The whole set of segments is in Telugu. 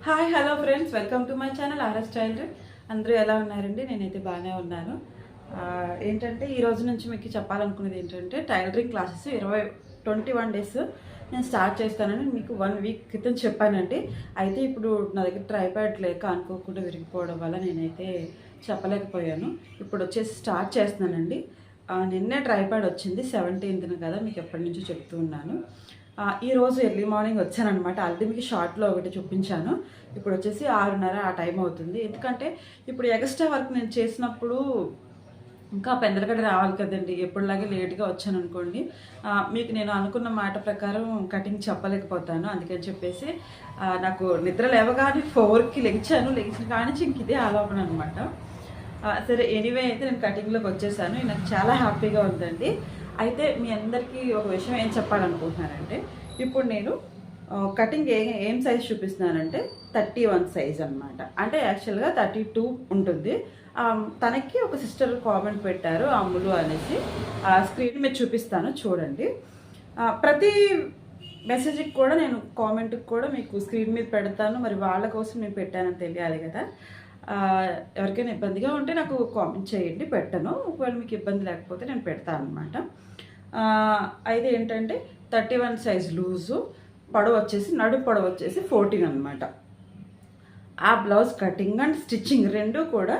Hi hello friends, welcome to my channel RS tailor. అందరూ ఎలా ఉన్నారండి? నేనైతే బాగానే ఉన్నాను. ఏంటంటే ఈ రోజు నుంచి మీకు చెప్పాలనుకునేది ఏంటంటే టైలరింగ్ క్లాసెస్ 21 డేస్ నేను స్టార్ట్ చేస్తానని మీకు 1 వీక్ క్రితం చెప్పానండి. అయితే ఇప్పుడు నా దగ్గర ట్రైపాడ్ లేక అనుకోకుండా విరిగిపోవడం వల్ల నేనైతే చెప్పలేకపోయాను. ఇప్పుడు వచ్చేసి స్టార్ట్ చేస్తున్నానండి. నిన్నే ట్రైపాడ్ వచ్చింది, 17th కదా, మీకు ఎప్పటి నుంచో చెప్తూ ఉన్నాను. ఈరోజు ఎర్లీ మార్నింగ్ వచ్చానమాట. ఆల్రెడీ మీకు షార్ట్లో ఒకటి చూపించాను. ఇప్పుడు వచ్చేసి 6:30 ఆ టైం అవుతుంది. ఎందుకంటే ఇప్పుడు ఎక్స్ట్రా వర్క్ నేను చేసినప్పుడు ఇంకా పెందలకడ రావాలి కదండి. ఎప్పుడులాగే లేట్గా వచ్చాను అనుకోండి, మీకు నేను అనుకున్న మాట ప్రకారం కటింగ్ చెప్పలేకపోతాను. అందుకని చెప్పేసి నాకు నిద్ర లేవగానే 4కి లెగిసిన కానీ ఇంక ఇదే ఆలోపన అనమాట. సరే, ఎనీవే అయితే నేను కటింగ్లోకి వచ్చేసాను. నాకు చాలా హ్యాపీగా ఉందండి. అయితే మీ అందరికీ ఒక విషయం ఏం చెప్పాలనుకుంటున్నానంటే, ఇప్పుడు నేను కటింగ్ ఏం సైజ్ చూపిస్తున్నానంటే 31 సైజ్ అనమాట. అంటే యాక్చువల్గా 32 ఉంటుంది. తనకి ఒక సిస్టర్ కామెంట్ పెట్టారు, అమ్ములు అనేసి. స్క్రీన్ మీద చూపిస్తాను చూడండి. ప్రతి మెసేజ్కి కూడా నేను కామెంట్కి కూడా మీకు స్క్రీన్ మీద పెడతాను. మరి వాళ్ళ కోసం నేను పెట్టానని తెలియాలి కదా. ఎవరికైనా ఇబ్బందిగా ఉంటే నాకు కామెంట్ చేయండి, పెట్టను. ఒకవేళ మీకు ఇబ్బంది లేకపోతే నేను పెడతాను అనమాట. అయితే ఏంటంటే 31 సైజ్ లూజు, పొడవు వచ్చేసి నడుము పొడవు వచ్చేసి 14 అనమాట. ఆ బ్లౌజ్ కటింగ్ అండ్ స్టిచ్చింగ్ రెండు కూడా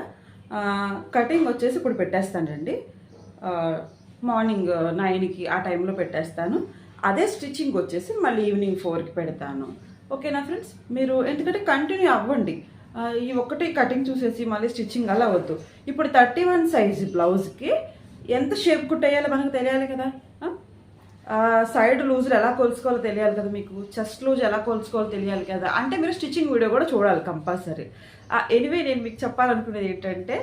కటింగ్ వచ్చేసి ఇప్పుడు పెట్టేస్తానండి. మార్నింగ్ 9కి ఆ టైంలో పెట్టేస్తాను. అదే స్టిచ్చింగ్ వచ్చేసి మళ్ళీ ఈవినింగ్ 4కి పెడతాను. ఓకేనా ఫ్రెండ్స్? మీరు ఎందుకంటే కంటిన్యూ అవ్వండి. ఈ ఒక్కటి కటింగ్ చూసేసి మళ్ళీ స్టిచ్చింగ్ అలా వద్దు. ఇప్పుడు 31 సైజ్ బ్లౌజ్కి ఎంత షేప్ కుట్టేయాలో మనకు తెలియాలి కదా. సైడ్ లూజులు ఎలా కొలుసుకోవాలో తెలియాలి కదా, మీకు చెస్ట్ లూజ్ ఎలా కొలుసుకోవాలో తెలియాలి కదా. అంటే మీరు స్టిచ్చింగ్ వీడియో కూడా చూడాలి కంపల్సరీ. ఎనివే నేను మీకు చెప్పాలనుకునేది ఏంటంటే,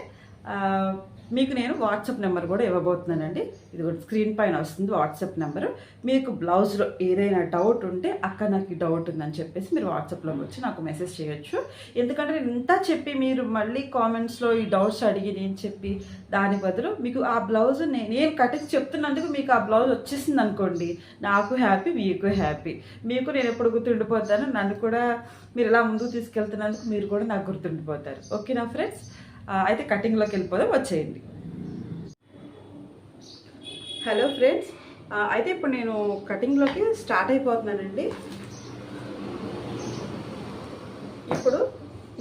మీకు నేను వాట్సాప్ నెంబర్ కూడా ఇవ్వబోతున్నానండి. ఇది కూడా స్క్రీన్ పైన వస్తుంది వాట్సాప్ నెంబరు. మీకు బ్లౌజ్లో ఏదైనా డౌట్ ఉంటే అక్క నాకు ఈ డౌట్ ఉందని చెప్పేసి మీరు వాట్సాప్లో వచ్చి నాకు మెసేజ్ చేయొచ్చు. ఎందుకంటే నేను ఇంత చెప్పి మీరు మళ్ళీ కామెంట్స్లో ఈ డౌట్స్ అడిగి నేను చెప్పి దాని బదులు మీకు ఆ బ్లౌజ్ నేను కటింగ్ చెప్తున్నందుకు మీకు ఆ బ్లౌజ్ వచ్చేసింది అనుకోండి, నాకు హ్యాపీ, మీకు హ్యాపీ. మీకు నేను ఎప్పుడు గుర్తుండిపోతాను, నన్ను కూడా మీరు ఇలా ముందుకు తీసుకెళ్తున్నందుకు మీరు కూడా నాకు గుర్తుండిపోతారు. ఓకేనా ఫ్రెండ్స్? అయితే కటింగ్లోకి వెళ్ళిపోదాం, వచ్చేయండి. హలో ఫ్రెండ్స్, అయితే ఇప్పుడు నేను కటింగ్లోకి స్టార్ట్ అయిపోతున్నానండి. ఇప్పుడు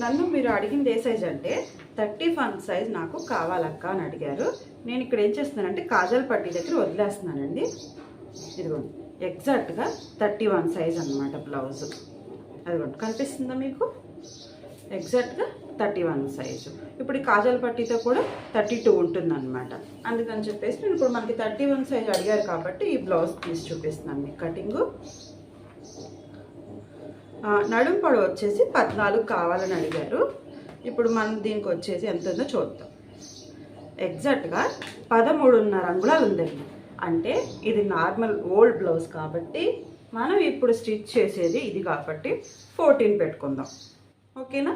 నన్ను మీరు అడిగింది ఏ సైజ్ అంటే 31 సైజ్ నాకు కావాలక్క అని అడిగారు. నేను ఇక్కడ ఏం చేస్తున్నానంటే కాజల్ పట్టీ దగ్గర వదిలేస్తున్నానండి. ఇదిగోండి, ఎగ్జాక్ట్గా 31 సైజ్ అనమాట బ్లౌజ్. అదిగోండి, కనిపిస్తుందా మీకు? ఎగ్జాక్ట్గా 31 సైజు. ఇప్పుడు ఈ కాజల్ పట్టీతో కూడా 32 ఉంటుందన్నమాట. అందుకని చెప్పేసి నేను ఇప్పుడు మనకి 31 సైజు అడిగారు కాబట్టి ఈ బ్లౌజ్ తీసి చూపిస్తున్నాను మీకు కటింగు. నడుము పొడవు వచ్చేసి 14 కావాలని అడిగారు. ఇప్పుడు మనం దీనికి వచ్చేసి ఎంత ఉందో చూద్దాం. ఎగ్జాక్ట్గా 13.5 అంగుళాలు ఉందండి. అంటే ఇది నార్మల్ ఓల్డ్ బ్లౌజ్ కాబట్టి మనం ఇప్పుడు స్టిచ్ చేసేది ఇది కాబట్టి 14 పెట్టుకుందాం. ఓకేనా?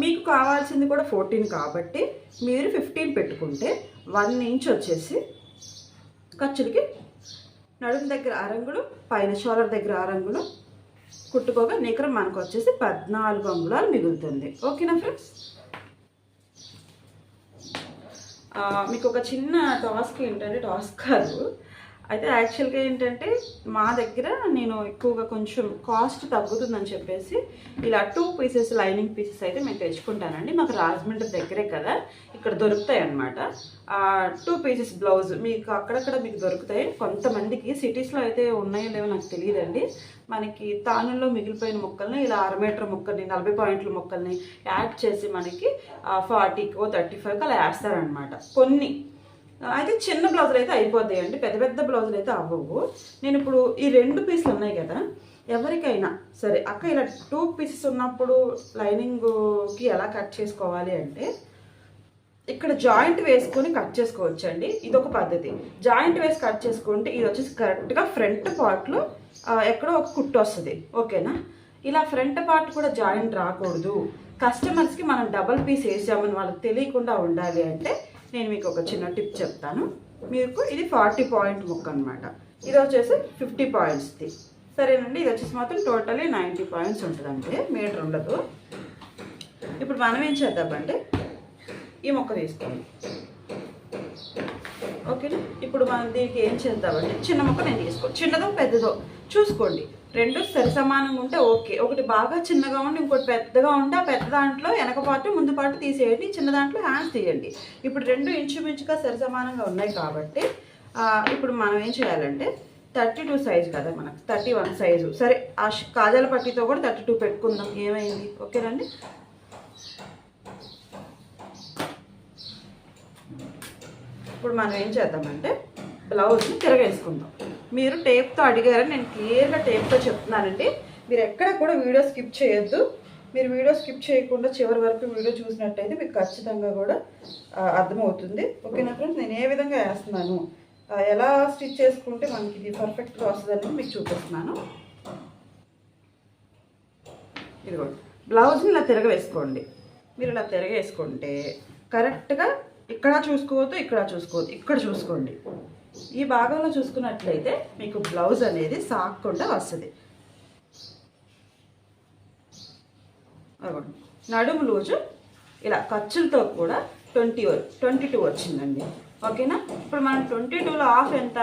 మీకు కావాల్సింది కూడా 14 కాబట్టి మీరు 15 పెట్టుకుంటే 1 ఇంచ్ వచ్చేసి ఖర్చులకి నడుము దగ్గర 6 అంగుళం, పైన షోలర్ దగ్గర 6 అంగుళం కుట్టుకోగా నికరం మనకు వచ్చేసి 14 అంగుళాలు మిగులుతుంది. ఓకేనా ఫ్రెండ్స్? మీకు ఒక చిన్న టాస్క్ ఏంటంటే, టాస్క్ కాదు, అయితే యాక్చువల్గా ఏంటంటే మా దగ్గర నేను ఎక్కువగా కొంచెం కాస్ట్ తగ్గుతుందని చెప్పేసి ఇలా 2 పీసెస్ లైనింగ్ పీసెస్ అయితే మేము తెచ్చుకుంటానండి. మాకు రాజమండ్రి దగ్గరే కదా, ఇక్కడ దొరుకుతాయి అన్నమాట. 2 పీసెస్ బ్లౌజ్ మీకు అక్కడక్కడ మీకు దొరుకుతాయి. కొంతమందికి సిటీస్లో అయితే ఉన్నాయో లేవో నాకు తెలియదండి. మనకి తానుల్లో మిగిలిపోయిన ముక్కల్ని ఇలా 1/2 మీటర్ ముక్కల్ని 40 పాయింట్ల ముక్కల్ని యాడ్ చేసి మనకి 40కో 35కో అలా వేస్తారనమాట కొన్ని. అయితే చిన్న బ్లౌజులు అయితే అయిపోతాయండి, పెద్ద పెద్ద బ్లౌజులు అయితే అవ్వవు. నేను ఇప్పుడు ఈ 2 పీసులు ఉన్నాయి కదా, ఎవరికైనా సరే అక్క ఇలా 2 పీసెస్ ఉన్నప్పుడు లైనింగ్కి ఎలా కట్ చేసుకోవాలి అంటే, ఇక్కడ జాయింట్ వేసుకొని కట్ చేసుకోవచ్చండి. ఇదొక పద్ధతి. జాయింట్ వేసి కట్ చేసుకుంటే ఇది వచ్చేసి కరెక్ట్గా ఫ్రంట్ పార్ట్లో ఎక్కడో ఒక కుట్టు వస్తుంది. ఓకేనా? ఇలా ఫ్రంట్ పార్ట్ కూడా జాయింట్ రాకూడదు, కస్టమర్స్కి మనం డబల్ పీస్ వేసామని వాళ్ళకి తెలియకుండా ఉండాలి అంటే నేను మీకు ఒక చిన్న టిప్ చెప్తాను. మీకు ఇది 40 పాయింట్ ముక్క అనమాట, ఇది వచ్చేసి 50 పాయింట్స్ది. సరేనండి. ఇది వచ్చేసి మాత్రం టోటలీ 90 పాయింట్స్ ఉంటుందండి, మీటర్ ఉండదు. ఇప్పుడు మనం ఏం చేద్దామంటే ఈ మొక్క తీసుకోండి. ఓకేనా. ఇప్పుడు మనం దీనికి ఏం చేద్దామంటే చిన్న మొక్క నేను తీసుకోండి, చిన్నదో పెద్దదో చూసుకోండి. రెండు సరి సమానంగా ఉంటే ఓకే. ఒకటి బాగా చిన్నగా ఉండి ఇంకోటి పెద్దగా ఉంటే ఆ పెద్ద దాంట్లో వెనక పాటు ముందు పాటు తీసేయండి, చిన్న దాంట్లో హ్యాండ్స్ తీయండి. ఇప్పుడు రెండు ఇంచుమించుగా సరి సమానంగా ఉన్నాయి కాబట్టి ఇప్పుడు మనం ఏం చేయాలంటే 32 సైజు కదా, మనకు 31 సైజు సరే. ఆ కాజాల పట్టితో కూడా 32 పెట్టుకుందాం, ఏమైంది. ఓకేనండి. ఇప్పుడు మనం ఏం చేద్దామంటే బ్లౌజ్ని తిరగేసుకుందాం. మీరు టేప్తో అడిగారని నేను క్లియర్గా టేప్తో చెప్తున్నానండి. మీరు ఎక్కడ కూడా వీడియో స్కిప్ చేయొద్దు. మీరు వీడియో స్కిప్ చేయకుండా చివరి వరకు వీడియో చూసినట్టయితే మీకు ఖచ్చితంగా కూడా అర్థమవుతుంది. ఓకేనా ఫ్రెండ్స్. నేను ఏ విధంగా వేస్తున్నాను, ఎలా స్టిచ్ చేసుకుంటే మనకి ఇది పర్ఫెక్ట్గా వస్తుందని మీకు చూపిస్తున్నాను. ఇదిగోండి, బ్లౌజ్ని ఇలా తిరగవేసుకోండి. మీరు ఇలా తిరగేసుకుంటే కరెక్ట్గా ఇక్కడ చూసుకోవద్దు, ఇక్కడ చూసుకోవద్దు, ఇక్కడ చూసుకోండి. ఈ భాగంలో చూసుకున్నట్లయితే మీకు బ్లౌజ్ అనేది సాగకుండా వస్తుంది. నడుము లూజు ఇలా ఖర్చులతో కూడా 22 వచ్చిందండి. ఓకేనా. ఇప్పుడు మనం 22లో ఆఫ్ ఎంత,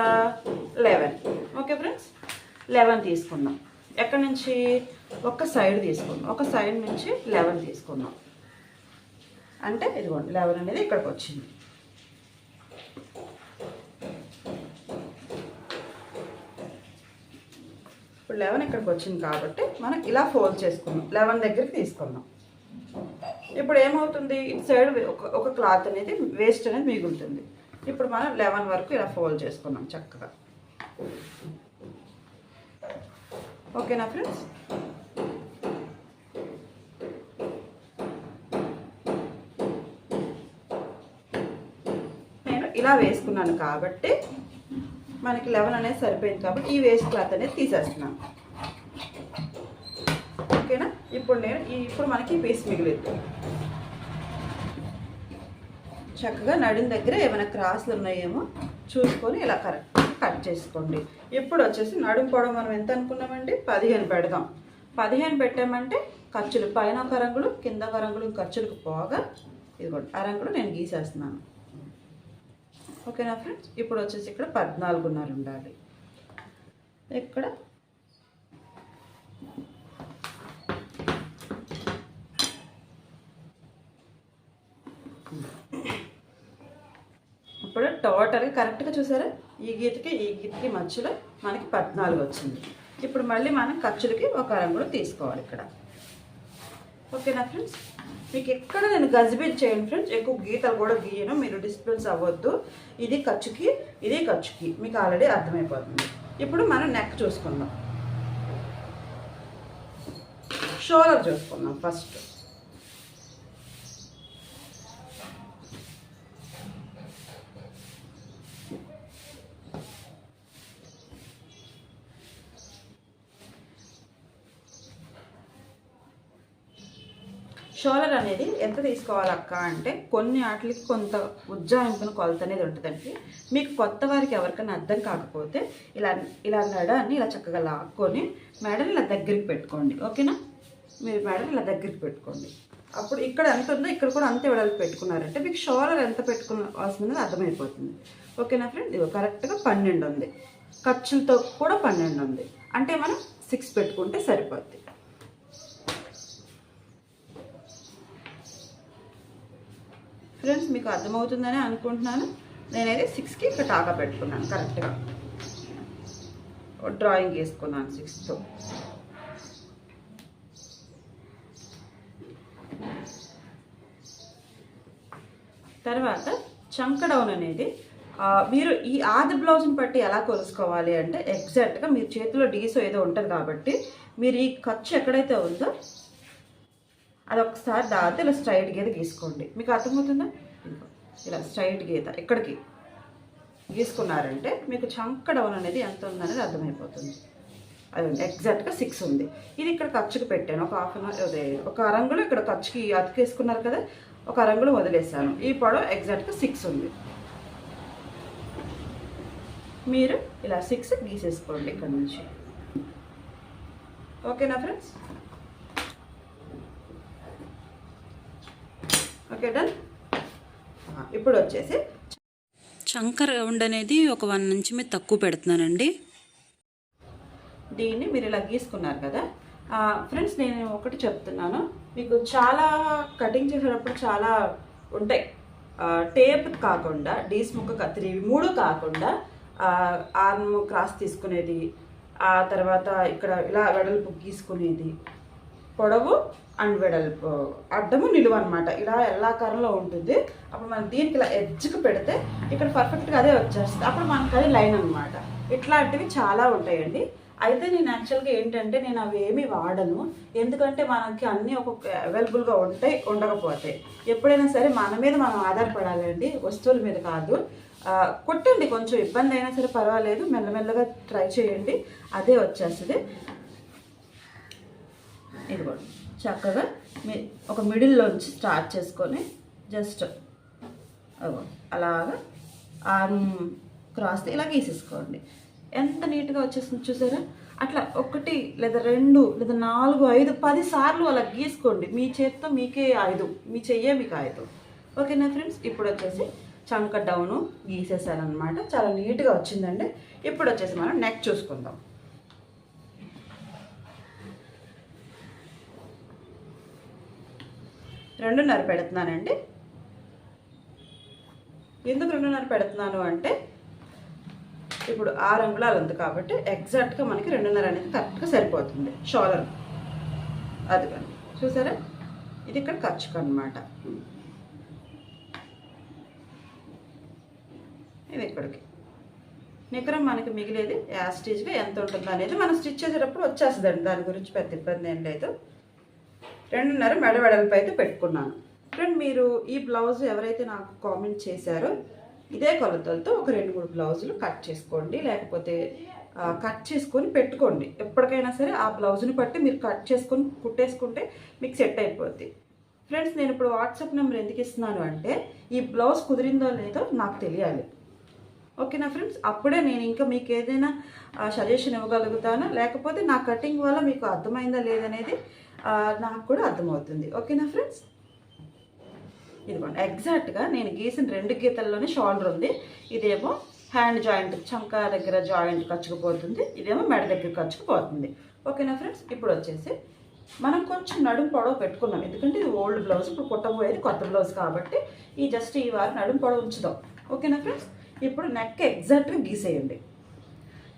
11. ఓకే ఫ్రెండ్స్, 11 తీసుకుందాం. ఎక్కడి నుంచి, ఒక సైడ్ తీసుకుందాం, ఒక సైడ్ నుంచి 11 తీసుకుందాం. అంటే ఇదిగోండి 11 అనేది ఇక్కడికి వచ్చింది. ఇప్పుడు 11 ఇక్కడికి వచ్చింది కాబట్టి మనం ఇలా ఫోల్డ్ చేసుకుందాం, 11 దగ్గరికి తీసుకుందాం. ఇప్పుడు ఏమవుతుంది, ఇటు సైడ్ ఒక క్లాత్ అనేది వేస్ట్ అనేది మిగులుతుంది. ఇప్పుడు మనం 11 వరకు ఇలా ఫోల్డ్ చేసుకున్నాం చక్కగా. ఓకేనా ఫ్రెండ్స్. నేను ఇలా వేసుకున్నాను కాబట్టి మనకి 11 అనేది సరిపోయింది కాబట్టి ఈ వేస్ట్ క్లాత్ అనేది తీసేస్తున్నాను. ఓకేనా. ఇప్పుడు మనకి పీస్ మిగిలింది. చక్కగా నడుం దగ్గర ఏమైనా క్రాస్లు ఉన్నాయేమో చూసుకొని ఇలా కరెక్ట్గా కట్ చేసుకోండి. ఇప్పుడు వచ్చేసి నడుం పొడవు మనం ఎంత అనుకున్నామండి, 15 పెడదాం. 15 పెట్టామంటే ఖర్చులు పైన ఒక రంగులు కింద ఒక రంగులు ఖర్చులకు పోగా ఇదిగోండి ఆ రంగులు నేను గీసేస్తున్నాను. ఓకేనా ఫ్రెండ్స్. ఇప్పుడు వచ్చేసి ఇక్కడ 14.5 ఉండాలి. ఇక్కడ ఇప్పుడు టోటల్గా కరెక్ట్గా చూసారా, ఈ గీతకి మధ్యలో మనకి 14 వచ్చింది. ఇప్పుడు మళ్ళీ మనం ఖర్చులకి ఒక రంగులు తీసుకోవాలి ఇక్కడ. ఓకేనా ఫ్రెండ్స్. మీకు ఎక్కడ నేను గజిబిజ్ చేయను ఫ్రెండ్స్, ఎక్కువ గీతలు కూడా గీయను, మీరు డిస్టర్బెన్స్ అవ్వద్దు. ఇది ఖర్చుకి ఇది ఖర్చుకి మీకు ఆల్రెడీ అర్థమైపోతుంది. ఇప్పుడు మనం నెక్ చూసుకుందాం, షోల్డర్ చూసుకుందాం ఫస్ట్. షోల్డర్ అనేది ఎంత తీసుకోవాలక్క అంటే కొన్ని వాటికి కొంత ఉజ్జాయింపున కొలత అనేది ఉంటుందండి. మీకు కొత్త వారికి ఎవరికైనా అర్థం కాకపోతే ఇలా మెడని ఇలా చక్కగా లాక్కొని మెడని ఇలా దగ్గరికి పెట్టుకోండి. ఓకేనా. మీరు మెడని ఇలా దగ్గరికి పెట్టుకోండి. అప్పుడు ఇక్కడ ఎంత ఉందో ఇక్కడ కూడా అంతే వెడల్పు పెట్టుకున్నారంటే మీకు షోల్డర్ ఎంత పెట్టుకోవాల్సిందో అర్థమైపోతుంది. ఓకేనా ఫ్రెండ్. ఇది కరెక్ట్గా 12 ఉంది, ఖర్చులతో కూడా 12 ఉంది. అంటే మనం 6 పెట్టుకుంటే సరిపోద్ది. ఫ్రెండ్స్ మీకు అర్థమవుతుందని అనుకుంటున్నాను. నేనైతే 6కి ఇక్కడ టాకా పెట్టుకున్నాను, కరెక్ట్గా డ్రాయింగ్ వేసుకున్నాను 6తో. తర్వాత చంక డౌన్ అనేది మీరు ఈ ఆది బ్లౌజ్ని బట్టి ఎలా కొలుసుకోవాలి అంటే ఎగ్జాక్ట్గా మీరు చేతిలో డీసో ఏదో ఉంటుంది కాబట్టి మీరు ఈ ఖర్చు ఎక్కడైతే ఉందో అది ఒకసారి దాటి ఇలా స్ట్రైట్ గీత గీసుకోండి. మీకు అర్థమవుతుందా, ఇలా స్ట్రైట్ గీత ఎక్కడికి గీసుకున్నారంటే మీకు చంక డౌన్ అనేది ఎంత ఉందనేది అర్థమైపోతుంది. అది ఎగ్జాక్ట్గా 6 ఉంది. ఇది ఇక్కడ ఖర్చుకు పెట్టాను, ఒక హాఫ్ అన్ అవర్ అదే ఒక అరంగులు ఇక్కడ ఖర్చుకి అతికేసుకున్నారు కదా, ఒక అరంగులు వదిలేసాను. ఈ పొడవు ఎగ్జాక్ట్గా 6 ఉంది. మీరు ఇలా 6 గీసేసుకోండి ఇక్కడ నుంచి. ఓకేనా ఫ్రెండ్స్? Okay done. ఇప్పుడు వచ్చేసి చంక రౌండ్ అనేది ఒక 1 ఇంచ్ మీద తక్కువ పెడుతున్నానండి. దీన్ని మీరు ఇలా గీసుకున్నారు కదా ఫ్రెండ్స్, నేను ఒకటి చెప్తున్నాను మీకు, చాలా కటింగ్ చేసేటప్పుడు చాలా ఉంటాయి. టేప్ కాకుండా డీస్ ముక్క కత్తిరి 3 కాకుండా ఆర్మ్ క్రాస్ తీసుకునేది, ఆ తర్వాత ఇక్కడ ఇలా వెడల్పు గీసుకునేది, పొడవు అండ్ వెడల్పు, అడ్డము నిలువ అనమాట, ఇలా ఎల్లాకారంలో ఉంటుంది. అప్పుడు మనం దీనికి ఇలా ఎడ్జ్కి పెడితే ఇక్కడ పర్ఫెక్ట్గా అదే వచ్చేస్తుంది. అప్పుడు మనకు అది లైన్ అనమాట. ఇట్లాంటివి చాలా ఉంటాయండి. అయితే నేను యాక్చువల్గా ఏంటంటే నేను అవి ఏమీ వాడను, ఎందుకంటే మనకి అన్నీ అవైలబుల్గా ఉంటాయి, ఉండకపోతాయి. ఎప్పుడైనా సరే మన మీద మనం ఆధారపడాలండి, వస్తువుల మీద కాదు. కొట్టండి, కొంచెం ఇబ్బంది అయినా సరే పర్వాలేదు, మెల్లమెల్లగా ట్రై చేయండి, అదే వచ్చేస్తుంది. ఇదిగోండి చక్కగా ఒక మిడిల్లోంచి స్టార్ట్ చేసుకొని జస్ట్ అలాగా ఆర్మ్ క్రాస్ ఇలా గీసేసుకోండి. ఎంత నీట్గా వచ్చేస్తుంది చూసారా? అట్లా 1 లేదా 2 లేదా 4 5 10 సార్లు అలా గీసుకోండి. మీ చేతితో మీకే ఆయుధం, మీ చెయ్యే మీకు ఆయుధం. ఓకేనా ఫ్రెండ్స్? ఇప్పుడు వచ్చేసి చంక డౌను గీసేసానమాట, చాలా నీట్గా వచ్చిందండి. ఇప్పుడు వచ్చేసి మనం నెక్ చూసుకుందాం. 2.5 పెడుతున్నానండి. ఎందుకు 2.5 పెడుతున్నాను అంటే ఇప్పుడు 6 అంగుళాలు ఉంది కాబట్టి ఎగ్జాక్ట్గా మనకి 2.5 అనేది కరెక్ట్గా సరిపోతుంది. షోల్డర్ అది కానీ చూసారా, ఇది ఇక్కడ ఖర్చుకు అనమాట, ఇది ఇక్కడికి. నికరం మనకి మిగిలేది యాస్టీజ్గా ఎంత ఉంటుంది అనేది మనం స్టిచ్ చేసేటప్పుడు వచ్చేస్తుందండి, దాని గురించి పెద్ద ఇబ్బంది ఏం లేదు. 2.5 మెడ వెడల్పు అయితే పెట్టుకున్నాను. ఫ్రెండ్, మీరు ఈ బ్లౌజ్ ఎవరైతే నాకు కామెంట్ చేశారో ఇదే కొలతలతో ఒక 2-3 బ్లౌజులు కట్ చేసుకోండి, లేకపోతే కట్ చేసుకొని పెట్టుకోండి. ఎప్పటికైనా సరే ఆ బ్లౌజ్ని బట్టి మీరు కట్ చేసుకొని కుట్టేసుకుంటే మీకు సెట్ అయిపోద్ది. ఫ్రెండ్స్, నేను ఇప్పుడు వాట్సాప్ నెంబర్ ఎందుకు ఇస్తున్నాను అంటే ఈ బ్లౌజ్ కుదిరిందో లేదో నాకు తెలియాలి. ఓకేనా ఫ్రెండ్స్? అప్పుడే నేను ఇంకా మీకు ఏదైనా సజెషన్ ఇవ్వగలుగుతాను, లేకపోతే నా కటింగ్ వల్ల మీకు అర్థమైందా లేదనేది నాకు కూడా అర్థమవుతుంది. ఓకేనా ఫ్రెండ్స్? ఇదిగోండి ఎగ్జాక్ట్గా నేను గీసిన 2 గీతల్లోనే షోల్డర్ ఉంది. ఇదేమో హ్యాండ్ జాయింట్ చంక దగ్గర జాయింట్ ఖర్చుకుపోతుంది, ఇదేమో మెడ దగ్గర ఖర్చుకుపోతుంది. ఓకేనా ఫ్రెండ్స్? ఇప్పుడు వచ్చేసి మనం కొంచెం నడుము పొడవు పెట్టుకున్నాం, ఎందుకంటే ఇది ఓల్డ్ బ్లౌజ్, ఇప్పుడు కుట్టబోయేది కొత్త బ్లౌజ్ కాబట్టి ఈ వారం నడుము పొడవు ఉంచుదాం. ఓకేనా ఫ్రెండ్స్? ఇప్పుడు నెక్ ఎగ్జాక్ట్గా గీసేయండి,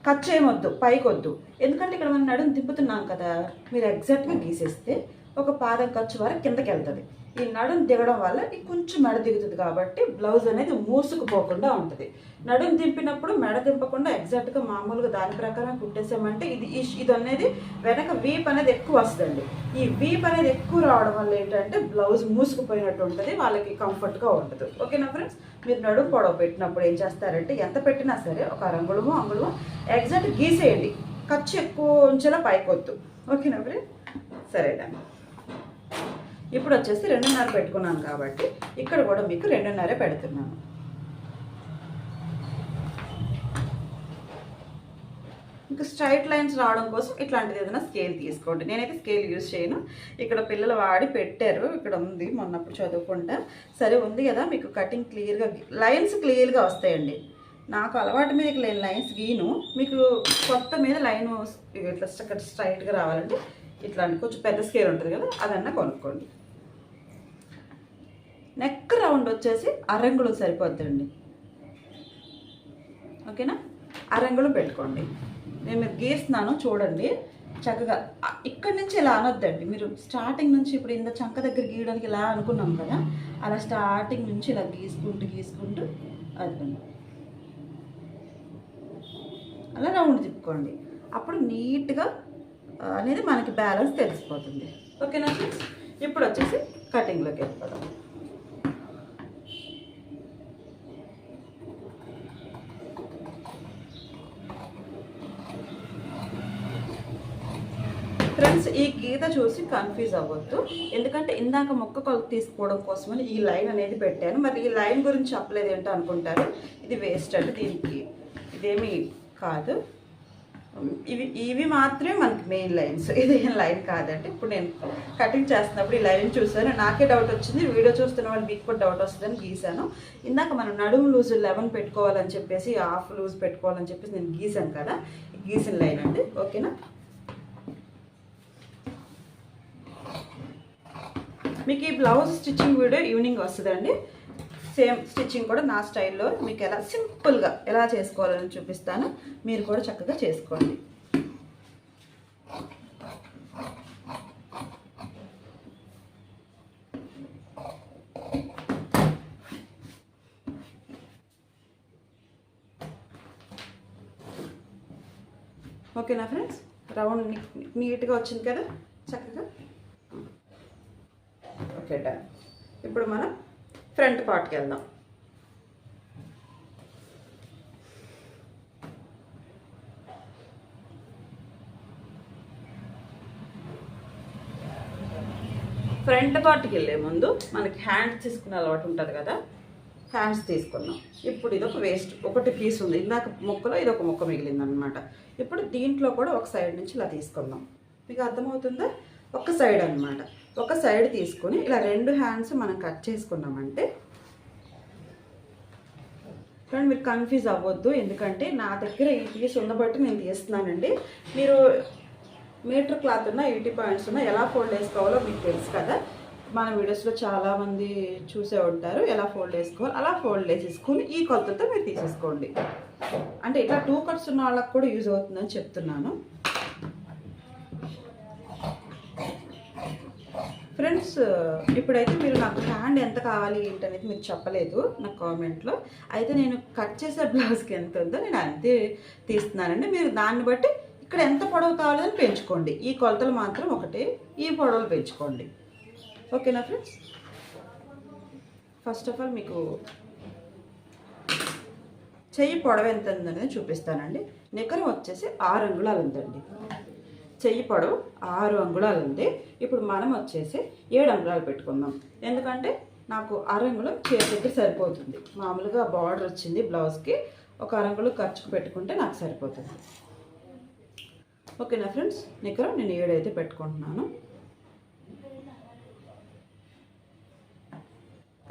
కట్ చేయమొద్దు, పైకి వద్దు, ఎందుకంటే ఇక్కడ మనం నడుము తిప్పుతున్నాం కదా. మీరు ఎగ్జాక్ట్గా గీసేస్తే ఒక పాదం ఖర్చు వరకు కిందకి వెళ్తుంది. ఈ నడుము దిగడం వల్ల ఇది కొంచెం మెడ దిగుతుంది కాబట్టి బ్లౌజ్ అనేది మూసుకుపోకుండా ఉంటుంది. నడుము దింపినప్పుడు మెడ దింపకుండా ఎగ్జాక్ట్గా మామూలుగా దాని ప్రకారం కుట్టేసామంటే ఇది అనేది వెనక వీప్ అనేది ఎక్కువ వస్తుందండి. ఈ వీప్ అనేది ఎక్కువ రావడం వల్ల ఏంటంటే బ్లౌజ్ మూసుకుపోయినట్టు ఉంటుంది, వాళ్ళకి కంఫర్ట్గా ఉంటుంది. ఓకేనా ఫ్రెండ్స్? మీరు నడుము పొడవు పెట్టినప్పుడు ఏం చేస్తారంటే ఎంత పెట్టినా సరే ఒక అంగుళము ఎగ్జాక్ట్ గీసేయండి, ఖర్చు ఎక్కువ ఉంచేలా పైకొద్దు. ఓకేనా ఫ్రెండ్? సరేనా? ఇప్పుడు వచ్చేసి 2.5 పెట్టుకున్నాను కాబట్టి ఇక్కడ కూడా మీకు 2.5 పెడుతున్నాను. ఇంకా స్ట్రైట్ లైన్స్ రావడం కోసం ఇట్లాంటిది ఏదైనా స్కేల్ తీసుకోండి. నేనైతే స్కేల్ యూజ్ చేయను, ఇక్కడ పిల్లలు వాడి పెట్టారు, ఇక్కడ ఉంది, మొన్నప్పుడు చదువుకుంటా. సరే ఉంది కదా, మీకు కటింగ్ క్లియర్గా లైన్స్ క్లియర్గా వస్తాయండి. నాకు అలవాటు మీద లేని లైన్స్ గీను, మీకు కొత్త మీద లైన్ ఇట్లా స్ట్రైట్గా రావాలంటే ఇట్లాంటి కొంచెం పెద్ద స్కేల్ ఉంటుంది కదా, అదన్నా కొనుక్కోండి. నెక్ రౌండ్ వచ్చేసి అరంగులు సరిపోద్దండి. ఓకేనా? అరంగులు పెట్టుకోండి. నేను మీరు గీస్తున్నాను చూడండి చక్కగా. ఇక్కడి నుంచి ఇలా అనొద్దండి, మీరు స్టార్టింగ్ నుంచి ఇప్పుడు ఇంత చంక దగ్గర గీయడానికి ఇలా అనుకున్నాం కదా, అలా స్టార్టింగ్ నుంచి ఇలా గీసుకుంటూ అది అలా రౌండ్ తిప్పుకోండి. అప్పుడు నీట్గా అనేది మనకి బ్యాలెన్స్ తెలిసిపోతుంది. ఓకేనా ఫ్రెండ్స్? ఇప్పుడు వచ్చేసి కటింగ్లోకి వెళ్ళిపోదాం. ఫ్రెండ్స్, ఈ గీత చూసి కన్ఫ్యూజ్ అవ్వద్దు, ఎందుకంటే ఇందాక మొక్క కొలత తీసుకోవడం కోసమని ఈ లైన్ అనేది పెట్టాను. మరి ఈ లైన్ గురించి చెప్పలేదు ఏంటో అనుకుంటారు, ఇది వేస్ట్ అండి, దీనికి ఇదేమీ కాదు. ఇవి మాత్రమే మనకి మెయిన్ లైన్స్, ఇది ఏం లైన్ కాదండి. ఇప్పుడు నేను కటింగ్ చేస్తున్నప్పుడు ఈ లైన్ చూసాను, నాకే డౌట్ వచ్చింది, వీడియో చూస్తున్న వాళ్ళు మీకు కూడా డౌట్ వస్తుందని గీసాను. ఇందాక మనం నడుము లూజ్ 11 పెట్టుకోవాలని చెప్పేసి హాఫ్ లూజ్ పెట్టుకోవాలని చెప్పేసి నేను గీసాను కదా, గీసిన లైన్ అండి. ఓకేనా, మీకు ఈ బ్లౌజ్ స్టిచ్చింగ్ వీడియో ఈవినింగ్ వస్తుందండి. సేమ్ స్టిచ్చింగ్ కూడా నా స్టైల్లో మీకు ఎలా సింపుల్గా ఎలా చేసుకోవాలని చూపిస్తాను, మీరు కూడా చక్కగా చేసుకోండి. ఓకేనా ఫ్రెండ్స్, రౌండ్ నీట్గా వచ్చింది కదా చక్కగా. Okay done. ఇప్పుడు మనం ఫ్రంట్ పార్ట్కి వెళ్దాం. ఫ్రంట్ పార్ట్కి వెళ్ళే ముందు మనకి హ్యాండ్స్ తీసుకునే అలవాటు ఉంటుంది కదా, హ్యాండ్స్ తీసుకున్నాం. ఇప్పుడు ఇది ఒక వేస్ట్ ఒకటి పీస్ ఉంది, ఇందాక ముక్కలో ఇది ఒక ముక్క మిగిలింది అనమాట. ఇప్పుడు దీంట్లో కూడా ఒక సైడ్ నుంచి ఇలా తీసుకుందాం. మీకు అర్థమవుతుందా? ఒక సైడ్ అనమాట, ఒక సైడ్ తీసుకొని ఇలా 2 హ్యాండ్స్ మనం కట్ చేసుకున్నామంటే, కానీ మీరు కన్ఫ్యూజ్ అవ్వద్దు, ఎందుకంటే నా దగ్గర ఈ పీస్ ఉండబట్టి నేను తీస్తున్నానండి. మీరు మీటర్ క్లాత్ ఉన్న 80 పాయింట్స్ ఉన్న ఎలా ఫోల్డ్ వేసుకోవాలో మీకు తెలుసు కదా, మన వీడియోస్లో చాలామంది చూసే ఉంటారు. ఎలా ఫోల్డ్ వేసుకోవాలి అలా ఫోల్డ్ వేసేసుకొని ఈ కొలతతో మీరు తీసేసుకోండి. అంటే ఇట్లా 2 కట్స్ ఉన్న వాళ్ళకి కూడా యూజ్ అవుతుందని చెప్తున్నాను. ఫ్రెండ్స్, ఇప్పుడైతే మీరు నాకు హ్యాండ్ ఎంత కావాలి ఏంటనేది మీరు చెప్పలేదు నాకు కామెంట్లో. అయితే నేను కట్ చేసే బ్లౌజ్కి ఎంత ఉందో నేను అంతే తీస్తున్నానండి. మీరు దాన్ని బట్టి ఇక్కడ ఎంత పొడవు కావాలని పెంచుకోండి. ఈ కొలతలు మాత్రం ఒకటే, ఈ పొడవులు పెంచుకోండి. ఓకేనా ఫ్రెండ్స్? ఫస్ట్ ఆఫ్ ఆల్ మీకు చెయ్యి పొడవు ఎంత ఉందనేది చూపిస్తానండి. నికరం వచ్చేసి 6 అంగుళాలు ఉందండి. చెయ్యి పొడవు 6 అంగుళాలు ఉంది. ఇప్పుడు మనం వచ్చేసి 7 అంగుళాలు పెట్టుకుందాం, ఎందుకంటే నాకు 1 అంగుళం చేతి దగ్గర సరిపోతుంది. మామూలుగా బార్డర్ వచ్చింది బ్లౌజ్కి, ఒక 1 అంగుళం ఖర్చుకు పెట్టుకుంటే నాకు సరిపోతుంది. ఓకేనా ఫ్రెండ్స్? నికరం నేను 7 అయితే పెట్టుకుంటున్నాను.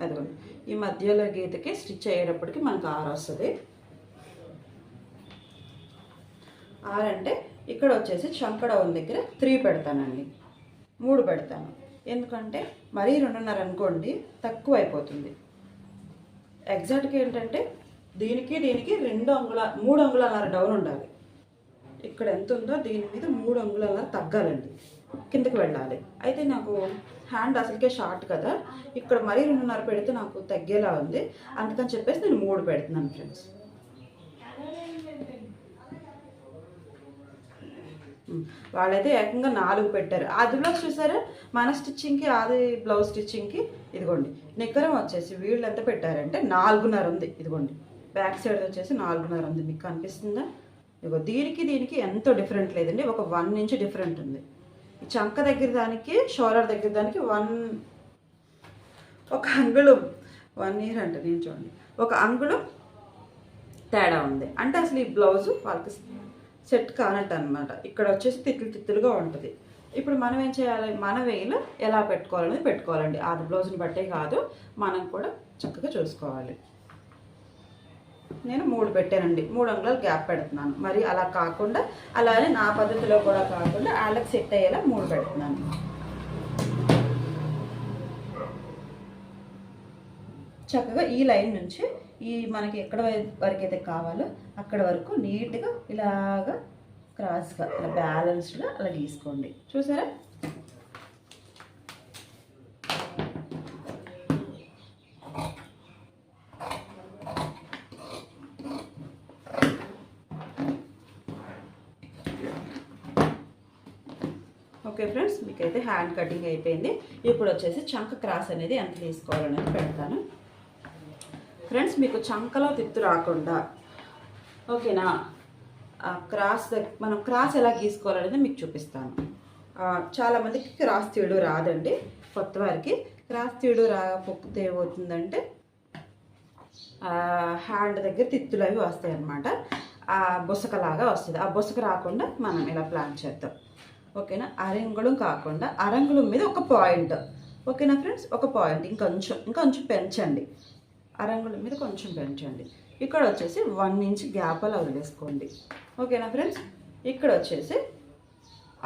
అదిగోండి, ఈ మధ్యలో గీతకి స్టిచ్ అయ్యేటప్పటికి మనకు 6 వస్తుంది. 6 అంటే ఇక్కడ వచ్చేసి చంక డౌన్ దగ్గర 3 పెడతానండి, 3 పెడతాను. ఎందుకంటే మరీ 2.5 అనుకోండి తక్కువ అయిపోతుంది. ఎగ్జాక్ట్గా ఏంటంటే దీనికి 3 అంగుళాల డౌన్ ఉండాలి. ఇక్కడ ఎంత ఉందో దీని మీద 3 అంగుళాల తగ్గాలండి, కిందకి వెళ్ళాలి. అయితే నాకు హ్యాండ్ అసలుకే షార్ట్ కదా, ఇక్కడ మరీ 2.5 పెడితే నాకు తగ్గేలా ఉంది. అందుకని చెప్పేసి నేను 3 పెడుతున్నాను ఫ్రెండ్స్. వాళ్ళైతే ఏకంగా 4 పెట్టారు. అది బ్లౌజ్ చూసారా, మన స్టిచ్చింగ్కి అది బ్లౌజ్ స్టిచ్చింగ్కి. ఇదిగోండి, నిక్కరం వచ్చేసి వీళ్ళు ఎంత పెట్టారంటే 4.5 ఉంది. ఇదిగోండి, బ్యాక్ సైడ్ వచ్చేసి 4.5 ఉంది. మీకు కనిపిస్తుందా? ఇదిగో దీనికి ఎంతో డిఫరెంట్ లేదండి, ఒక 1 ఇంచ్ డిఫరెంట్ ఉంది. ఈ చంక దగ్గర దానికి షోల్డర్ దగ్గర దానికి 1 అంగుళం 1 ఇయర్ అంటే నేను చూడండి 1 అంగుళం తేడా ఉంది. అంటే అసలు ఈ బ్లౌజు వాళ్ళకి సెట్ కానట్టు అనమాట. ఇక్కడ వచ్చేసి తిత్తులుగా ఉంటుంది. ఇప్పుడు మనం ఏం చేయాలి, మన వేలు ఎలా పెట్టుకోవాలనేది పెట్టుకోవాలండి. అది బ్లౌజ్ని బట్టే కాదు, మనం కూడా చక్కగా చూసుకోవాలి. నేను 3 పెట్టానండి, 3 అంగుళాలు గ్యాప్ పెడుతున్నాను. మరి అలా కాకుండా, అలానే నా పద్ధతిలో కూడా కాకుండా వాళ్ళకి సెట్ అయ్యేలా 3 పెడుతున్నాను. చక్కగా ఈ లైన్ నుంచి ఈ మనకి ఎక్కడ వరకు అయితే కావాలో అక్కడ వరకు నీట్గా ఇలాగా క్రాస్గా ఇలా బ్యాలెన్స్డ్గా అలా గీసుకోండి. చూసారా? ఓకే ఫ్రెండ్స్, మీకైతే హ్యాండ్ కటింగ్ అయిపోయింది. ఇప్పుడు వచ్చేసి చంక క్రాస్ అనేది ఎంత తీసుకోవాలనేది పెడతాను. ఫ్రెండ్స్, మీకు చంకలో తిత్తు రాకుండా, ఓకేనా, మనం క్రాస్ ఎలా గీసుకోవాలనేది మీకు చూపిస్తాను. చాలామందికి క్రాస్ తీయడం రాదండి. కొత్త వారికి క్రాస్ తీయడం రాకపోతే ఏమవుతుందంటే హ్యాండ్ దగ్గర తిత్తులు అవి వస్తాయి అన్నమాట. ఆ బొసకలాగా వస్తుంది. ఆ బొసక రాకుండా మనం ఇలా ప్లాన్ చేద్దాం. ఓకేనా? అరంగుళం కాకుండా అరంగుళం మీద ఒక పాయింట్. ఓకేనా ఫ్రెండ్స్? ఒక పాయింట్ ఇంకొంచెం పెంచండి. అరంగుళం మీద కొంచెం పెంచండి. ఇక్కడ వచ్చేసి 1 ఇంచ్ గ్యాప్ అలా వదిలేసుకోండి. ఓకేనా ఫ్రెండ్స్? ఇక్కడ వచ్చేసి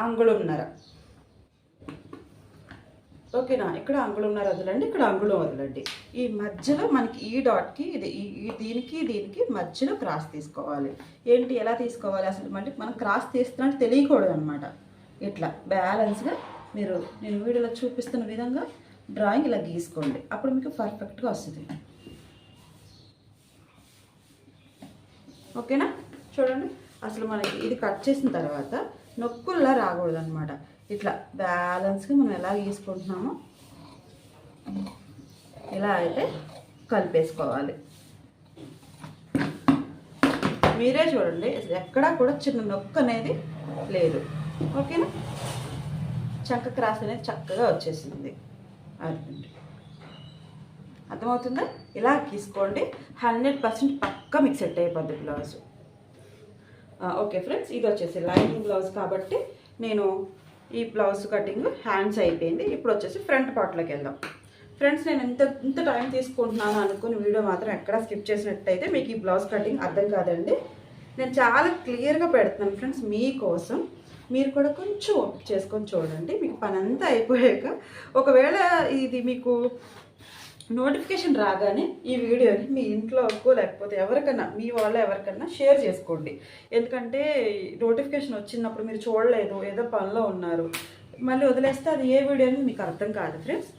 అంగుళంన్నర. ఓకేనా? ఇక్కడ అంగుళంన్నర వదలండి, ఇక్కడ అంగుళం వదలండి. ఈ మధ్యలో మనకి ఈ డాట్కి దీనికి మధ్యలో క్రాస్ తీసుకోవాలి. ఏంటి ఎలా తీసుకోవాలి అసలు? మళ్ళీ మనం క్రాస్ తీస్తున్నట్టు తెలియకూడదు అనమాట. ఇట్లా బ్యాలెన్స్గా మీరు నేను వీడియోలో చూపిస్తున్న విధంగా డ్రాయింగ్ ఇలా గీసుకోండి. అప్పుడు మీకు పర్ఫెక్ట్గా వస్తుంది. ఓకేనా? చూడండి, అసలు మనకి ఇది కట్ చేసిన తర్వాత నొక్కుల్లా రాకూడదు అనమాట. ఇట్లా బ్యాలెన్స్గా మనం ఎలా గీసుకుంటున్నామో ఇలా అయితే కలిపేసుకోవాలి. మీరే చూడండి, ఎక్కడా కూడా చిన్న నొక్కు అనేది లేదు. ఓకేనా? చంక క్రాస్ అనేది చక్కగా వచ్చేసింది. అర్థమవుతుందా? ఇలా తీసుకోండి. 100% పక్కా మీకు సెట్ అయిపోద్ది బ్లౌజ్. ఓకే ఫ్రెండ్స్, ఇది వచ్చేసి లైనింగ్ బ్లౌజ్ కాబట్టి నేను ఈ బ్లౌజ్ కటింగ్ హ్యాండ్స్ అయిపోయింది. ఇప్పుడు వచ్చేసి ఫ్రంట్ పార్ట్లోకి వెళ్దాం. ఫ్రెండ్స్, నేను ఇంత టైం తీసుకుంటున్నాను అనుకుని వీడియో మాత్రం ఎక్కడా స్కిప్ చేసినట్టయితే మీకు ఈ బ్లౌజ్ కటింగ్ అర్థం కాదండి. నేను చాలా క్లియర్గా పెడుతున్నాను ఫ్రెండ్స్ మీకోసం. మీరు కూడా కొంచెం ఓపిక చేసుకొని చూడండి. మీకు పని అంతా అయిపోయాక ఒకవేళ ఇది మీకు నోటిఫికేషన్ రాగానే ఈ వీడియోని మీ ఇంట్లోకో లేకపోతే ఎవరికన్నా మీ వాళ్ళ ఎవరికన్నా షేర్ చేసుకోండి. ఎందుకంటే నోటిఫికేషన్ వచ్చినప్పుడు మీరు చూడలేదు, ఏదో పనిలో ఉన్నారు, మళ్ళీ వదిలేస్తే అది ఏ వీడియో అని మీకు అర్థం కాదు ఫ్రెండ్స్.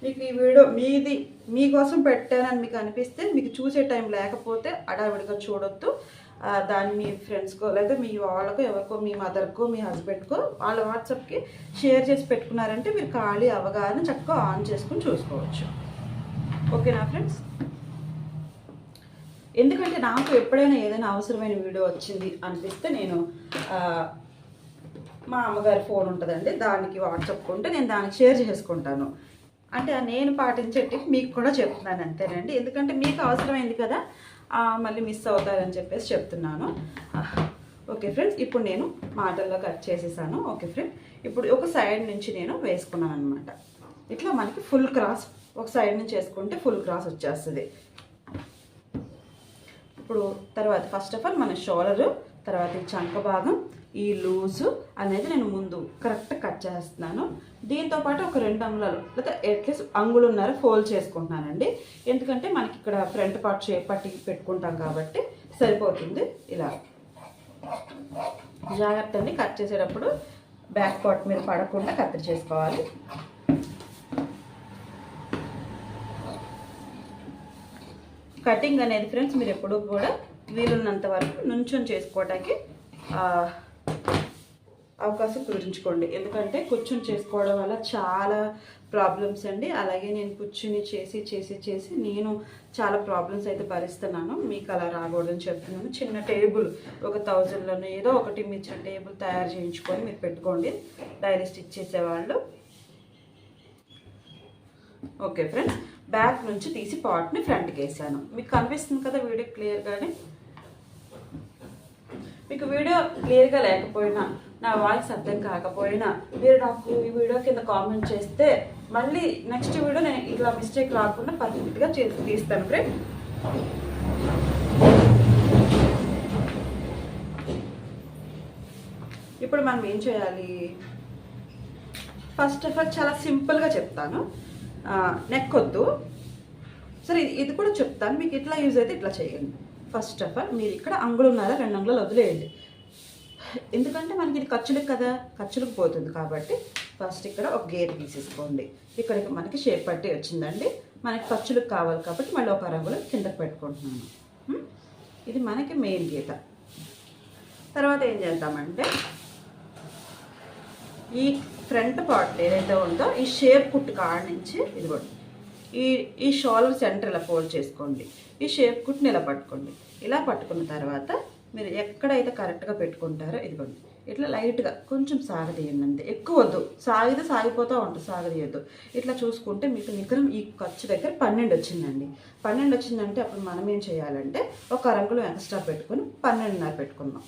మీకు ఈ వీడియో మీకోసం పెట్టానని మీకు అనిపిస్తే, మీకు చూసే టైం లేకపోతే అడావిడిగా చూడొద్దు. దాన్ని మీ ఫ్రెండ్స్కో లేదా మీ వాళ్ళకో ఎవరికో, మీ మదర్కో మీ హస్బెండ్కో వాళ్ళ వాట్సాప్కి షేర్ చేసి పెట్టుకున్నారంటే మీరు ఖాళీ అవగానే చక్కగా ఆన్ చేసుకుని చూసుకోవచ్చు. ఓకేనా ఫ్రెండ్స్? ఎందుకంటే నాకు ఎప్పుడైనా ఏదైనా అవసరమైన వీడియో వచ్చింది అనిపిస్తే నేను మా అమ్మగారి ఫోన్ ఉంటుందండి, దానికి వాట్సాప్ ఉంటే నేను దానికి షేర్ చేసుకుంటాను. అంటే నేను పాటించేటి మీకు కూడా చెప్తున్నాను అంతేనండి. ఎందుకంటే మీకు అవసరమైంది కదా, మళ్ళీ మిస్ అవుతారని చెప్పేసి చెప్తున్నాను. ఓకే ఫ్రెండ్స్, ఇప్పుడు నేను మాటల్లో కట్ చేసేసాను. ఓకే ఫ్రెండ్, ఇప్పుడు ఒక సైడ్ నుంచి నేను వేసుకున్నాను అనమాట. ఇట్లా మనకి ఫుల్ క్రాస్ ఒక సైడ్ నుంచి వేసుకుంటే ఫుల్ క్రాస్ వచ్చేస్తుంది. ఇప్పుడు తర్వాత ఫస్ట్ ఆఫ్ ఆల్ మన షోల్డరు, తర్వాత ఈ చంక భాగం, ఈ లూజు అనేది నేను ముందు కరెక్ట్ కట్ చేస్తున్నాను. దీంతోపాటు ఒక 2 అంగుళాలు లేదా అట్లీస్ట్ అంగుళంన్నర ఫోల్డ్ చేసుకుంటున్నానండి. ఎందుకంటే మనకి ఇక్కడ ఫ్రంట్ పార్ట్ షేప్ పట్టి పెట్టుకుంటాం కాబట్టి సరిపోతుంది. ఇలా జాగ్రత్త అండి, కట్ చేసేటప్పుడు బ్యాక్ పార్ట్ మీద పడకుండా కత్తిరి చేసుకోవాలి. కటింగ్ అనేది ఫ్రెండ్స్ మీరు ఎప్పుడూ కూడా వీలున్నంత వరకు నుంచొని చేసుకోవడానికి అవకాశం కుదిరించుకోండి. ఎందుకంటే కూర్చుని చేసుకోవడం వల్ల చాలా ప్రాబ్లమ్స్ అండి. అలాగే నేను కూర్చుని చేసి నేను చాలా ప్రాబ్లమ్స్ అయితే భరిస్తున్నాను. మీకు అలా రాకూడదని చెప్తున్నాను. చిన్న టేబుల్ ఒక 1000లోనే ఏదో ఒకటి మీ చిన్న టేబుల్ తయారు చేయించుకొని మీరు పెట్టుకోండి డైలీ స్టిచ్ చేసేవాళ్ళు. ఓకే ఫ్రెండ్స్, బ్యాక్ నుంచి తీసి పార్ట్ని ఫ్రంట్కి వేసాను. మీకు కనిపిస్తుంది కదా వీడియో క్లియర్గానే. మీకు వీడియో క్లియర్గా లేకపోయినా, నా వాయిస్ అర్థం కాకపోయినా మీరు నాకు ఈ వీడియో కింద కామెంట్ చేస్తే మళ్ళీ నెక్స్ట్ వీడియో నేను ఇట్లా మిస్టేక్ రాకుండా పర్ఫెక్ట్గా తీస్తాను ఫ్రెండ్. ఇప్పుడు మనం ఏం చేయాలి? ఫస్ట్ ఆఫ్ ఆల్ చాలా సింపుల్గా చెప్తాను. నెక్ వద్దు, సరే ఇది కూడా చెప్తాను. మీకు ఇట్లా యూజ్ అయితే ఇట్లా చేయండి. ఫస్ట్ ఆఫ్ ఆల్ మీరు ఇక్కడ అంగుళంన్నర 2 అంగుళాలు వదిలేయండి. ఎందుకంటే మనకి ఇది ఖర్చులకు కదా, ఖర్చులకు పోతుంది కాబట్టి ఫస్ట్ ఇక్కడ ఒక గేర్ తీసేసుకోండి. ఇక్కడికి మనకి షేప్ పట్టి వచ్చిందండి. మనకి ఖర్చులకు కావాలి కాబట్టి మళ్ళీ ఒక అంగుళం కిందకి పెట్టుకుంటున్నాను. ఇది మనకి మెయిన్ గీత. తర్వాత ఏం చేద్దామంటే ఈ ఫ్రంట్ పార్ట్ ఏదైతే ఉందో ఈ షేప్ కుట్టు కాడ నుంచి ఇదిగోండి ఈ షోల్డర్ సెంటర్ ఇలా ఫోల్డ్ చేసుకోండి. ఈ షేప్ కుట్ని ఇలా పట్టుకోండి. ఇలా పట్టుకున్న తర్వాత మీరు ఎక్కడైతే కరెక్ట్గా పెట్టుకుంటారో ఇదిగోండి ఇట్లా లైట్గా కొంచెం సాగదీయండి అంతే, ఎక్కువ వద్దు, సాగితే సాగిపోతూ ఉంటుంది, సాగదీయద్దు. ఇట్లా చూసుకుంటే మీకు నికరం ఈ ఖర్చు దగ్గర 12 వచ్చిందండి. 12 వచ్చిందంటే అప్పుడు మనం ఏం చేయాలంటే ఒక అరంగుళం ఎక్స్ట్రా పెట్టుకొని 12.5 పెట్టుకుందాం.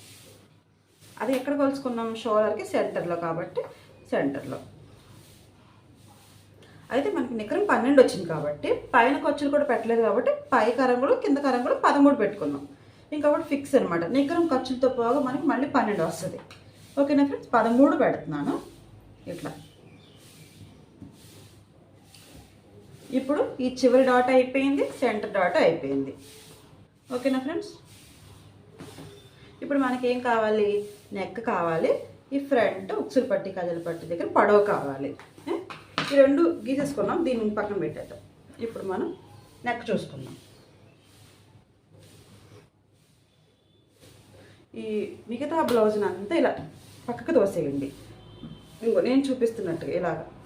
అది ఎక్కడ కొలుసుకున్నాం? షోల్డర్కి సెంటర్లో, కాబట్టి సెంటర్లో. అయితే మనకి నికరం 12 వచ్చింది కాబట్టి పైన ఖర్చులు కూడా పెట్టలేదు కాబట్టి పై కరంగులు కింద కరంగులు 13 పెట్టుకుందాం. ఇంకొకటి ఫిక్స్ అనమాట. నికరం ఖర్చులతో పోగా మనకి మళ్ళీ 12 వస్తుంది. ఓకేనా ఫ్రెండ్స్? 13 పెడుతున్నాను ఇట్లా. ఇప్పుడు ఈ చివరి డాట్ అయిపోయింది, సెంటర్ డాట్ అయిపోయింది. ఓకేనా ఫ్రెండ్స్? ఇప్పుడు మనకి ఏం కావాలి? నెక్ కావాలి, ఈ ఫ్రంట్ ఉక్సులు పట్టి కజల పట్టి దగ్గర పొడవు కావాలి. ఈ రెండు గీసేసుకున్నాం, దీన్ని పక్కన పెట్టేద్దాం. ఇప్పుడు మనం నెక్ చూసుకుందాం. ఈ మిగతా బ్లౌజ్ని అంతా ఇలా పక్కకు తోసేయండి. ఇంకో నేను చూపిస్తున్నట్టుగా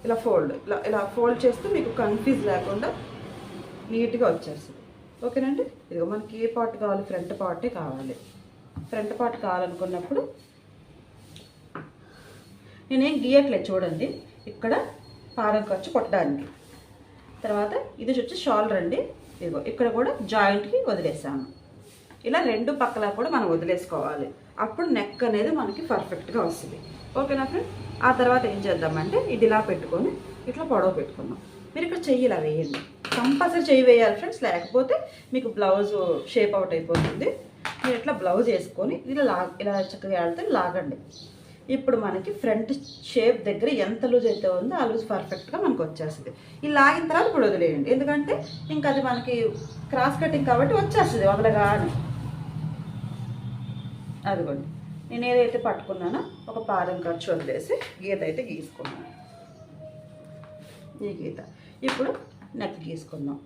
ఇలా ఫోల్డ్, ఇలా ఫోల్డ్ చేస్తే మీకు కన్ఫ్యూజ్ లేకుండా నీట్గా వచ్చేస్తుంది. ఓకేనండి? ఇదిగో మనకి ఏ పార్ట్ కావాలి? ఫ్రంట్ పార్టే కావాలి. ఫ్రంట్ పార్ట్ కావాలనుకున్నప్పుడు నేనేం గీయట్లేదు, చూడండి. ఇక్కడ పాదం ఖర్చు కొట్టడానికి, తర్వాత ఇది వచ్చి షోల్డర్ అండి. ఇదిగో ఇక్కడ కూడా జాయింట్కి వదిలేసాను. ఇలా రెండు పక్కల కూడా మనం వదిలేసుకోవాలి. అప్పుడు నెక్ అనేది మనకి పర్ఫెక్ట్గా వస్తుంది. ఓకేనా ఫ్రెండ్? ఆ తర్వాత ఏం చేద్దామంటే ఇది ఇలా పెట్టుకొని ఇట్లా పొడవు పెట్టుకుందాం. మీరు ఇక్కడ చెయ్యి ఇలా వేయండి, కంపల్సరీ చెయ్యి వేయాలి ఫ్రెండ్స్, లేకపోతే మీకు బ్లౌజ్ షేప్ అవుట్ అయిపోతుంది. మీరు ఇట్లా బ్లౌజ్ వేసుకొని ఇలా చక్కగా వెళ్తే లాగండి. ఇప్పుడు మనకి ఫ్రంట్ షేప్ దగ్గర ఎంత లూజ్ అయితే ఉందో ఆ లూజ్ పర్ఫెక్ట్గా మనకు వచ్చేస్తుంది. ఈ లాగిన తర్వాత ఇప్పుడు వదిలేయండి, ఎందుకంటే ఇంకా అది మనకి క్రాస్ కటింగ్ కాబట్టి వచ్చేస్తుంది వదలగానే. అదిగోండి, నేను ఏదైతే పట్టుకున్నానో ఒక పాదం ఖర్చు వదిలేసి గీత అయితే గీసుకున్నాను. ఈ గీత ఇప్పుడు నెక్ గీసుకుందాం.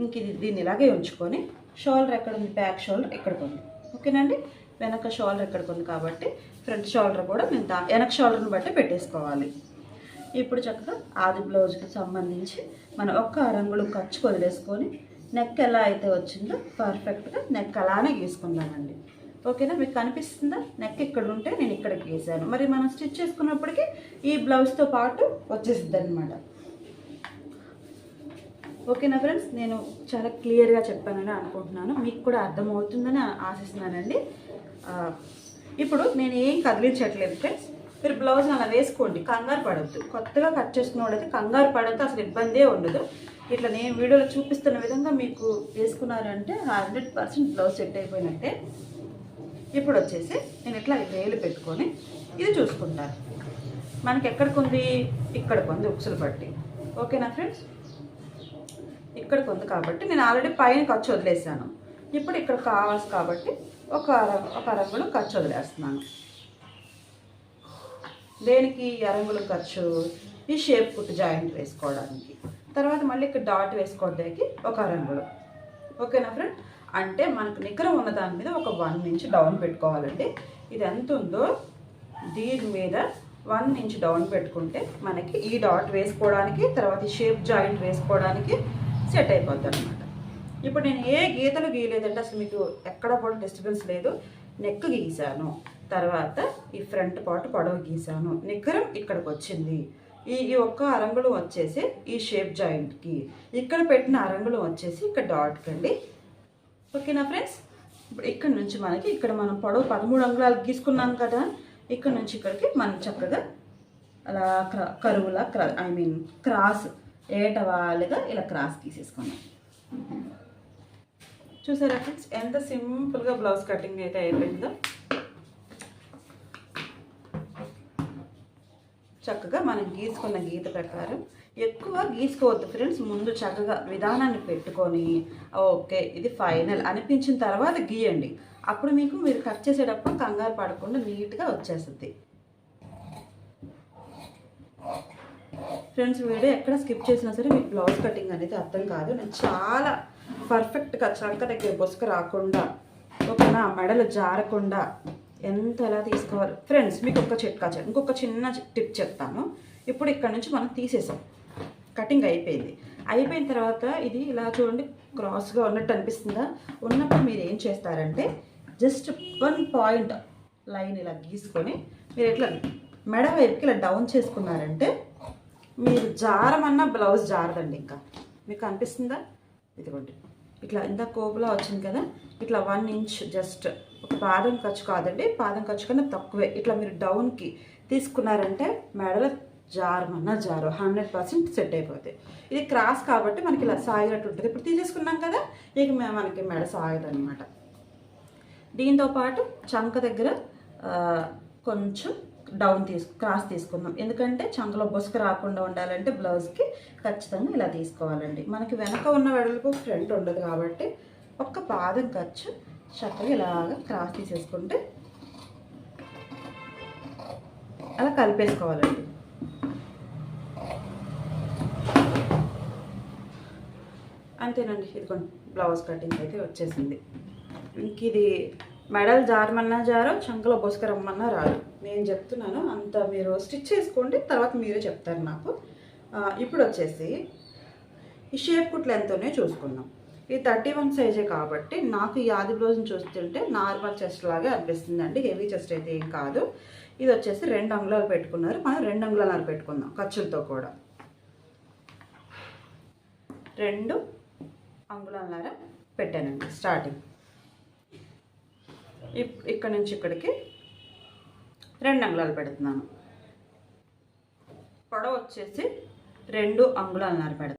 ఇంక దీన్ని ఇలాగే ఉంచుకొని షోల్డర్ ఎక్కడ ఉంది? బ్యాక్ షోల్డర్ ఎక్కడికి ఉంది. ఓకేనండి? వెనక షోల్డర్ ఎక్కడికి ఉంది కాబట్టి ఫ్రంట్ షోల్డర్ కూడా నేను వెనక షోల్డర్ని బట్టి పెట్టేసుకోవాలి. ఇప్పుడు చక్కగా ఆది బ్లౌజ్కి సంబంధించి మనం ఒక్క అరంగుళం ఖర్చు వదిలేసుకొని నెక్ ఎలా అయితే వచ్చిందో పర్ఫెక్ట్గా నెక్ అలానే గీసుకుందామండి. ఓకేనా? మీకు కనిపిస్తుందా? నెక్ ఇక్కడ ఉంటే నేను ఇక్కడ గీసాను. మరి మనం స్టిచ్ చేసుకున్నప్పటికీ ఈ బ్లౌజ్తో పాటు వచ్చేసిద్ది అనమాట. ఓకేనా ఫ్రెండ్స్? నేను చాలా క్లియర్గా చెప్పానని అనుకుంటున్నాను, మీకు కూడా అర్థమవుతుందని ఆశిస్తున్నానండి. ఇప్పుడు నేను ఏం కదిలించట్లేదు ఫ్రెండ్స్. మీరు బ్లౌజ్ అలా వేసుకోండి, కంగారు పడద్దు. కొత్తగా కట్ చేసుకున్నవాడైతే కంగారు పడద్దు, అసలు ఇబ్బందే ఉండదు. ఇట్లా నేను వీడియోలో చూపిస్తున్న విధంగా మీకు వేసుకున్నారంటే 100% బ్లౌజ్ సెట్ అయిపోయినట్టే. ఇప్పుడు వచ్చేసి నేను ఇట్లా వేలు పెట్టుకొని ఇది చూసుకుంటాను. మనకి ఎక్కడికి ఉంది? ఇక్కడికి ఉంది ఉక్సులు పట్టి. ఓకేనా ఫ్రెండ్స్? ఇక్కడికి ఉంది కాబట్టి నేను ఆల్రెడీ పైన ఖర్చు వదిలేసాను. ఇప్పుడు ఇక్కడ కావాల్సి కాబట్టి ఒక అరంగుళం ఖర్చు వదిలేస్తున్నాను. దేనికి అరంగుళం ఖర్చు? ఈ షేప్ కుట్టు జాయింట్ వేసుకోవడానికి. తర్వాత మళ్ళీ ఇక్కడ డాట్ వేసుకోవడానికి ఒక అరంగుళం. ఓకేనా ఫ్రెండ్? అంటే మనకు నికరం ఉన్న దాని మీద ఒక 1 ఇంచ్ డౌన్ పెట్టుకోవాలండి. ఇది ఎంత ఉందో దీని మీద 1 ఇంచ్ డౌన్ పెట్టుకుంటే మనకి ఈ డాట్ వేసుకోవడానికి, తర్వాత ఈ షేప్ జాయింట్ వేసుకోవడానికి సెట్ అయిపోద్ది అనమాట. ఇప్పుడు నేను ఏ గీతలు గీయలేదంటే అసలు మీకు ఎక్కడ కూడా డిస్టర్బెన్స్ లేదు. నెక్ గీసాను, తర్వాత ఈ ఫ్రంట్ పార్ట్ పొడవు గీసాను, నికరం ఇక్కడికి వచ్చింది. ఈ ఒక్క అరంగుళం వచ్చేసి ఈ షేప్ జాయింట్కి, ఇక్కడ పెట్టిన అరంగుళం వచ్చేసి ఇక్కడ డాట్కి అండి. ఓకేనా ఫ్రెండ్స్? ఇప్పుడు ఇక్కడ నుంచి మనకి ఇక్కడ మనం పొడవు 13 అంగుళాలు గీసుకున్నాం కదా, ఇక్కడ నుంచి ఇక్కడికి మనం చక్కగా అలా కరువులా క్రాస్ ఏటవాలుగా ఇలా క్రాస్ గీసేసుకున్నాం. చూసారా ఫ్రెండ్స్ ఎంత సింపుల్గా బ్లౌజ్ కటింగ్ అయితే అయిపోయిందో. చక్కగా మనం గీసుకున్న గీత ప్రకారం ఎక్కువ గీసుకోవద్దు ఫ్రెండ్స్. ముందు చక్కగా విధానాన్ని పెట్టుకొని ఓకే ఇది ఫైనల్ అనిపించిన తర్వాత గీయండి. అప్పుడు మీరు కట్ చేసేటప్పుడు కంగారు పడకుండా నీట్గా వచ్చేస్తుంది. ఫ్రెండ్స్ వీడియో ఎక్కడ స్కిప్ చేసినా సరే మీకు బ్లౌజ్ కటింగ్ అనేది అర్థం కాదు. నేను చాలా పర్ఫెక్ట్గా చంక దగ్గర బొసుక రాకుండా, ఓకేనా, మెడలు జారకుండా ఎంత ఎలా తీసుకోవాలి ఫ్రెండ్స్. మీకు ఇంకొక చిన్న టిప్ చెప్తాను. ఇప్పుడు ఇక్కడ నుంచి మనం తీసేసాం, కటింగ్ అయిపోయిన తర్వాత ఇది ఇలా చూడండి క్రాస్గా ఉన్నట్టు అనిపిస్తుందా? ఉన్నప్పుడు మీరు ఏం చేస్తారంటే జస్ట్ 1 పాయింట్ లైన్ ఇలా గీసుకొని మీరు ఇట్లా మెడ వైపుకి ఇలా డౌన్ చేసుకున్నారంటే మీరు జారమన్నా బ్లౌజ్ జారదండి. ఇంకా మీకు అనిపిస్తుందా? ఇదిగోండి ఇట్లా ఇంత కోపులా వచ్చింది కదా, ఇట్లా 1 ఇంచ్ జస్ట్ ఒక పాదం ఖర్చు కాదండి, పాదం ఖర్చు కన్నా తక్కువే ఇట్లా మీరు డౌన్కి తీసుకున్నారంటే మెడలో జారమన్నా జారు 100% సెట్ అయిపోతాయి. ఇది క్రాస్ కాబట్టి మనకి ఇలా సాగినట్టు ఉంటుంది. ఇప్పుడు తీసేసుకున్నాం కదా, ఇక మనకి మెడ సాగదనమాట. దీంతోపాటు చంక దగ్గర కొంచెం డౌన్ క్రాస్ తీసుకుందాం. ఎందుకంటే చంకలో బొసుక రాకుండా ఉండాలంటే బ్లౌజ్కి ఖచ్చితంగా ఇలా తీసుకోవాలండి. మనకి వెనక ఉన్న వెడల్పు ఫ్రంట్ ఉండదు కాబట్టి ఒక్క పాదం ఖర్చు చక్కగా ఇలాగా క్రాస్ తీసేసుకుంటే అలా కలిపేసుకోవాలండి. అంతేనండి. ఇదిగోండి బ్లౌజ్ కటింగ్ అయితే వచ్చేసింది. ఇంక ఇది మెడల్ జారమన్నా జారో, చంకలో బొసుక రమ్మన్నా రాదు. నేను చెప్తున్నాను, అంత మీరు స్టిచ్ చేసుకోండి, తర్వాత మీరే చెప్తారు నాకు. ఇప్పుడు వచ్చేసి ఈ షేప్ కుట్లు ఎంతోనే చూసుకుందాం. ఇది 31 సైజే కాబట్టి నాకు ఈ ఆది బ్లౌజ్ని చూస్తుంటే నార్మల్ చెస్ట్ లాగే అనిపిస్తుంది అండి. హెవీ చెస్ట్ అయితే ఏం కాదు. ఇది వచ్చేసి 2 అంగుళాలు పెట్టుకున్నారు, మనం 2 అంగుళాలు పెట్టుకుందాం ఖర్చులతో కూడా. 2 అంగుళాలన్నర పెట్టానండి స్టార్టింగ్. ఇక్కడ నుంచి ఇక్కడికి 2 అంగుళాలు పెడుతున్నాను. పొడవు వచ్చేసి 2 అంగుళాలన్నర పెడతాను.